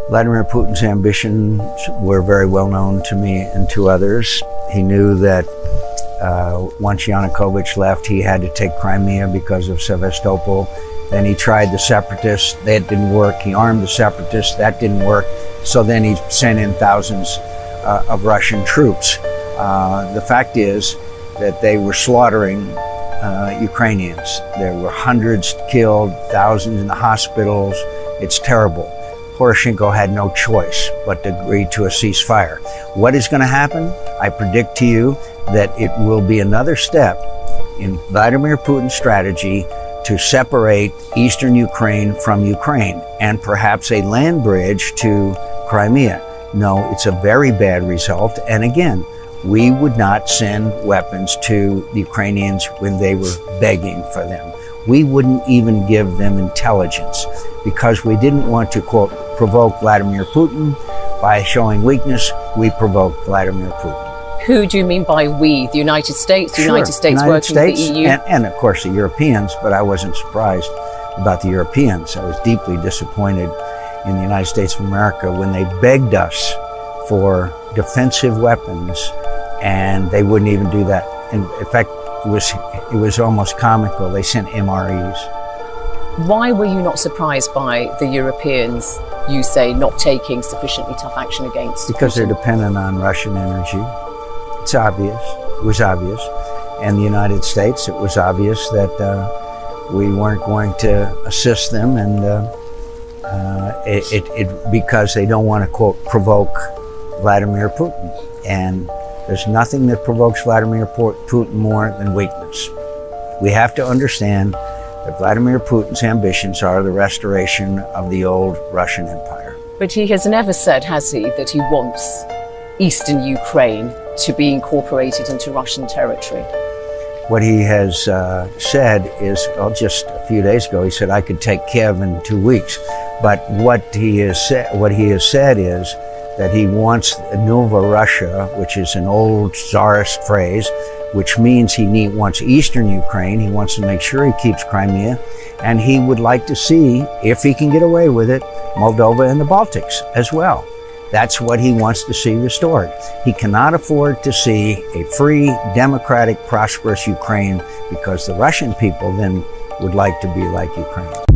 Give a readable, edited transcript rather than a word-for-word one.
Vladimir Putin's ambitions were very well known to me and to others. He knew that once Yanukovych left, he had to take Crimea because of Sevastopol. Then he tried the separatists, that didn't work. He armed the separatists, that didn't work. So then he sent in thousands of Russian troops. The fact is that they were slaughtering Ukrainians. There were hundreds killed, thousands in the hospitals. It's terrible. Poroshenko had no choice but to agree to a ceasefire. What is going to happen? I predict to you that it will be another step in Vladimir Putin's strategy to separate eastern Ukraine from Ukraine and perhaps a land bridge to Crimea. No, it's a very bad result. And again, we would not send weapons to the Ukrainians when they were begging for them. We wouldn't even give them intelligence because we didn't want to, quote, provoke Vladimir Putin. By showing weakness, we provoked Vladimir Putin. Who do you mean by we? The United States? The United States working with the EU? And of course the Europeans, but I wasn't surprised about the Europeans. I was deeply disappointed in the United States of America when they begged us for defensive weapons and they wouldn't even do that. In fact, it was almost comical. They sent MREs. Why were you not surprised by the Europeans, you say, not taking sufficiently tough action against Because Putin? they're dependent on Russian energy. It's obvious. It was obvious. And the United States, it was obvious that we weren't going to assist them, and because they don't want to, quote, provoke Vladimir Putin. And there's nothing that provokes Vladimir Putin more than weakness. We have to understand that Vladimir Putin's ambitions are the restoration of the old Russian Empire. But he has never said, has he, that he wants eastern Ukraine to be incorporated into Russian territory? What he has said is, well, just a few days ago, he said, I could take Kiev in 2 weeks. But what he has said is that he wants Nova Russia, which is an old czarist phrase, which means he wants eastern Ukraine. He wants to make sure he keeps Crimea. And he would like to see, if he can get away with it, Moldova and the Baltics as well. That's what he wants to see restored. He cannot afford to see a free, democratic, prosperous Ukraine because the Russian people then would like to be like Ukraine.